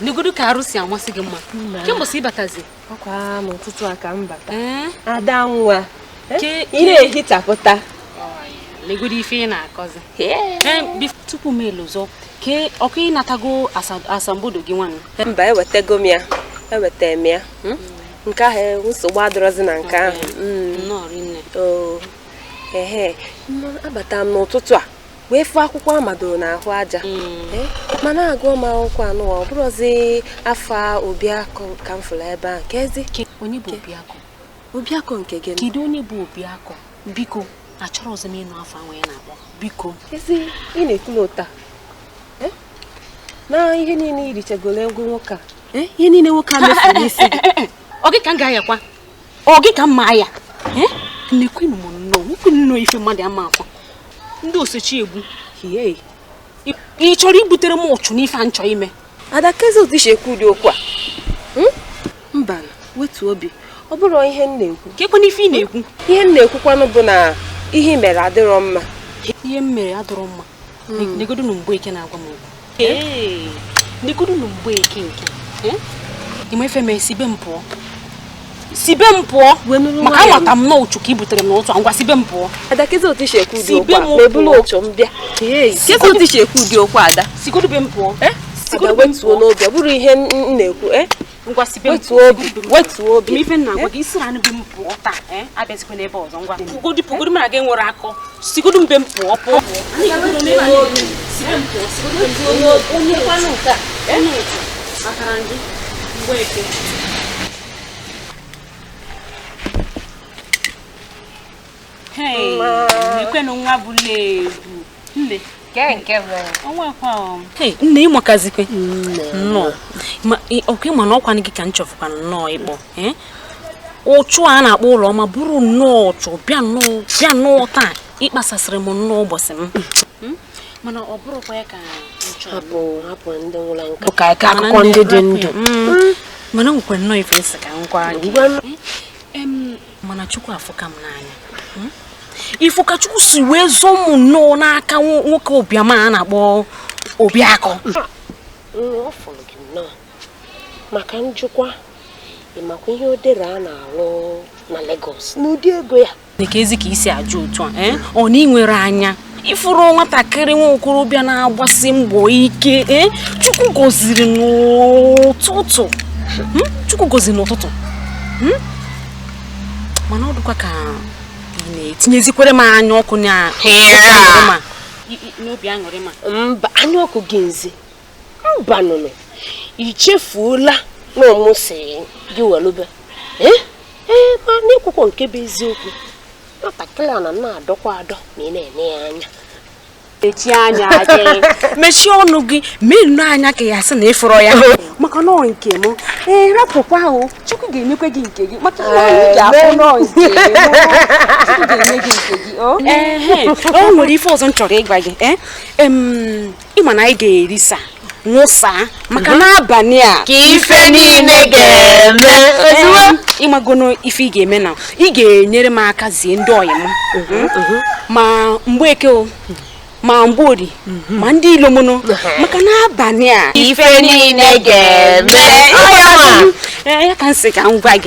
Negodu ka arụsị amasị gị mma. Kemgbe si batazi? Ọkwa n'ụtụtụ a ka m bata. Ada nwa. Ị na-ehichapụta. Negodu ife ị na-akọzi. Tupu m elụzọ, ke ọkụ ị natago asambodo gị nwanne? Mba, ewetego m ya. Eweta m ya. Nke ahụ nsogbu adịrọzi na nke ahụ. Nnọọ rinne. Abata m n'ụtụtụ a wee fụ akwụkwọ amadoro n'ahụ aja. Mana agụọ m akwụkwọ anụ ọ bụrụzi afa Obiakọ ka m fụrụ ebe a. Kezi? Onye bụ Obiakọ? Obiakọ nke gị. Kedu onye bụ Obiakọ? Biko, achọrọ ọzọ m ịnụ afọ ahụ ya na-akpọ. Biko. Kezi, ị na-ekwu n'ụta. Na ihe niile irichagoro ego nwoke a. Ihe niile nwoke a mefuru n'isi gị. Ọ gị ka m ga-ayakwa? Ọ gị ka m ma ya? Nnekwu m nnọọ, nwoke nnọọ ife mmadụ ama afọ. Ndị osechi egbu. Ị chọrọ ibutere m ụchụ n'ife a nchọ ime? Ada, kezi otu isi ekwu ụdị okwu a? Mba, wetu obi. Ọ bụrụ ihe m na-ekwu. Kekwe n'ife ị na-ekwu? Ihe m na-ekwukwanụ bụ na ihe mere adịrọ mma. Ihe m mere adịrọ mma? Negodu na Mgbeke na-agwa m okwu. Negodu na Mgbeke nke. Ịma ife mee sibe m pụọ. Sibe m pụọ maka anwata m n'ụchụ ka i butere m n'ụtụ ngwa sibe m pụọ. Ada, kezi otu isi ekwu ụdị okwu a ma ebulu ụchụ m bịa. Kezi otu isi ekwu ụdị okwu Ada. Sigodu be m pụọ. Ada, wetuo n'obi, ọ bụrụ ihe m na-ekwu. Ngwa sibe m wetuo obi. Ma ife nna agwa gị isi na be m pụọ taa. Abịazikwa n'ebe ọzọ ngwa. Pụgodu mara gị nwere akọ. Sigodu mbe m pụọ pụọ. Onye kwanụ nke a. Makara gị Mgbeke. Ekwenụ nwa bụ lebu. Nne. Nne ị makazikwe. Nnọọ. Ọkụ ịma na ọkwanụ gị ka m chọfụkwa nnọọ ịkpọ. Ụchụ a na-akpọ ụlọ ọma bụrụ nnọọ ọchụ bịa nnọọ taa ịkpasasịrị m nnọọ ụbọchị m. Mana ọ bụrụkwa ya ka hapụ ndị nwụrụ anwụ ka akụkọ ndị dị ndụ. Mana nwekwe nnọọ ife nsị ka nkwa gị. Mana Chukwu afụka m n'anya. Ifo ka Chukwu si wee zọọ m nnọọ n'aka nwoke Obiama a na-akpọ Obiakọ. Ọ fọrọ gị nnọọ maka njikwa ịmakwa ihe odere a na-arụ na Lagos n'ụdị ego ya. Dịka ezi ka isi ajụ otu a ọ na ị nwere anya ifuru nwatakịrị nwa okorobịa na-agbasi mbọ ike Chukwu gọziri n'ụtụtụ. Chukwu gọziri n'ụtụtụ. Mana ọ dịkwa ka tinyezikwere m anya ọkụ n'obi aṅụrị ma. Mba, anya ọkụ gị nzi. Mba nụnụ. I chefuola na ọmụsị gị welube. Ma n'ekwukwo nke bụ eziokwu. Nwatakịrị a na-adọkwa adọ ma ị na-ene ya anya. Mechie anya gị. Mechie ọnụ gị. Menu anya ka ya sị na ịfụrụ ya. Maka nọọ nke m. Rapụkwa ahụ. Chukwu ga-enyekwa gị nke gị. Maka ihe ga-afụ nọọ nke m. Chukwu ga-enye gị nke gị. O nwere ife ọzọ m chọrọ ịgwa gị. Ịma na anyị ga-erisa nwụsa maka n'abalị a ka ife niile ga-eme. Ịmagono ife ị ga-eme na ị ga-enyere m aka zie ndị ọyị m. Ma Mgbeke o ma Mgbori ma ndị Ilomono maka n'abalị a ife niile ga-eme. Ya ka nsị ka m gwa gị.